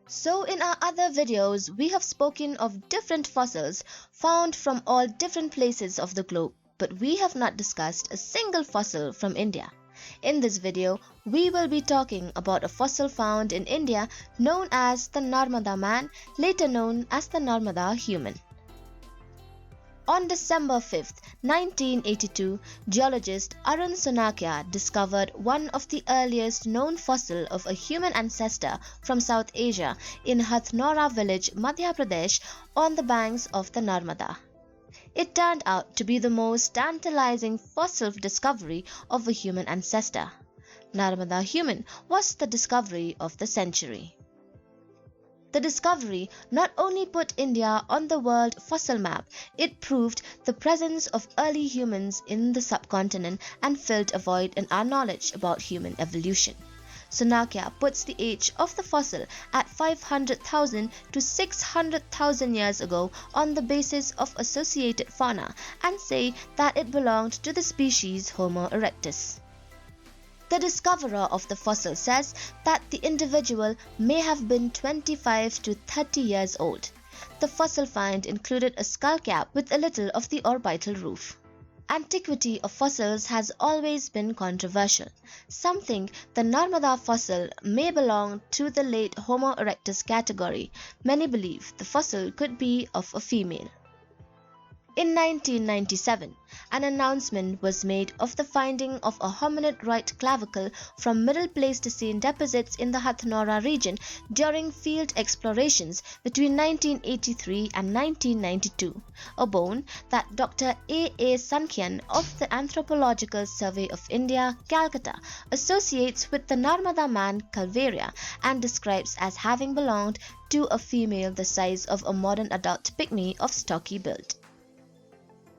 So in our other videos, we have spoken of different fossils found from all different places of the globe, but we have not discussed a single fossil from India. In this video, we will be talking about a fossil found in India known as the Narmada Man, later known as the Narmada Human. On December 5, 1982, geologist Arun Sonakia discovered one of the earliest known fossil of a human ancestor from South Asia in Hathnora Village, Madhya Pradesh, on the banks of the Narmada. It turned out to be the most tantalizing fossil discovery of a human ancestor. Narmada Human was the discovery of the century. The discovery not only put India on the world fossil map, it proved the presence of early humans in the subcontinent and filled a void in our knowledge about human evolution. Sonakia puts the age of the fossil at 500,000 to 600,000 years ago on the basis of associated fauna and say that it belonged to the species Homo erectus. The discoverer of the fossil says that the individual may have been 25 to 30 years old. The fossil find included a skull cap with a little of the orbital roof. Antiquity of fossils has always been controversial. Some think the Narmada fossil may belong to the late Homo erectus category. Many believe the fossil could be of a female. In 1997, an announcement was made of the finding of a hominid right clavicle from Middle Pleistocene deposits in the Hathnora region during field explorations between 1983 and 1992, a bone that Dr. A. Sankhyan of the Anthropological Survey of India, Calcutta, associates with the Narmada Man Calvaria and describes as having belonged to a female the size of a modern adult pygmy of stocky build.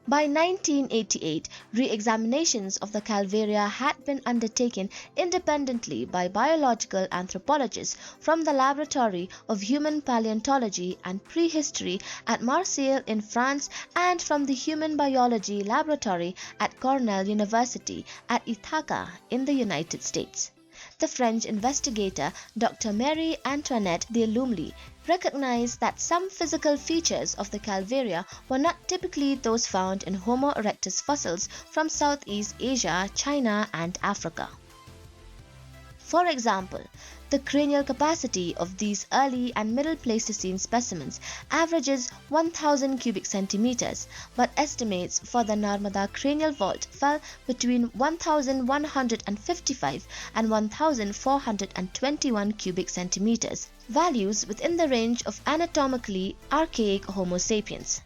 By 1988, re-examinations of the Calvaria had been undertaken independently by biological anthropologists from the Laboratory of Human Paleontology and Prehistory at Marseille in France and from the Human Biology Laboratory at Cornell University at Ithaca in the United States. The French investigator Dr. Marie Antoinette de Lumley recognized that some physical features of the Calvaria were not typically those found in Homo erectus fossils from Southeast Asia, China, and Africa. For example, the cranial capacity of these early and middle Pleistocene specimens averages 1000 cubic centimeters, but estimates for the Narmada cranial vault fell between 1155 and 1421 cubic centimeters, values within the range of anatomically archaic Homo sapiens.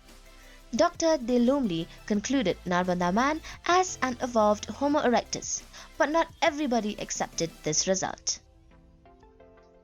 Dr. de Lumley concluded Narmada Man as an evolved Homo erectus, but not everybody accepted this result.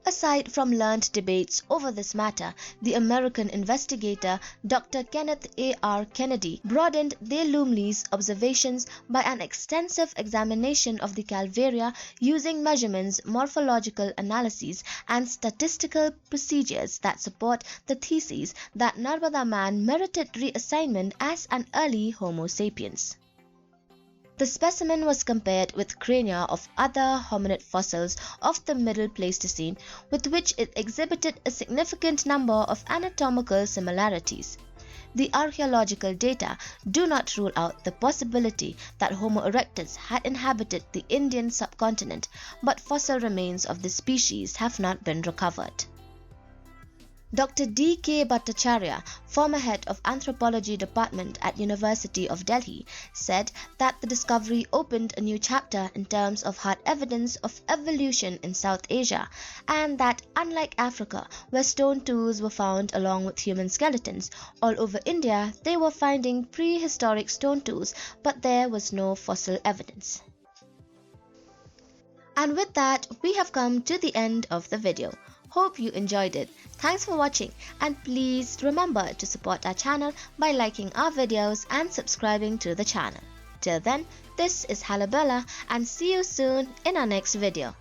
Aside from learned debates over this matter, the American investigator Dr. Kenneth A. R. Kennedy broadened de Lumley's observations by an extensive examination of the Calvaria using measurements, morphological analyses, and statistical procedures that support the thesis that Narmada Man merited reassignment as an early Homo sapiens. The specimen was compared with crania of other hominid fossils of the Middle Pleistocene, with which it exhibited a significant number of anatomical similarities. The archaeological data do not rule out the possibility that Homo erectus had inhabited the Indian subcontinent, but fossil remains of the species have not been recovered. Dr. D. K. Bhattacharya, former head of Anthropology Department at University of Delhi, said that the discovery opened a new chapter in terms of hard evidence of evolution in South Asia, and that unlike Africa, where stone tools were found along with human skeletons, all over India they were finding prehistoric stone tools, but there was no fossil evidence. And with that, we have come to the end of the video. Hope you enjoyed it. Thanks for watching, and please remember to support our channel by liking our videos and subscribing to the channel. Till then, this is Halabella, and see you soon in our next video.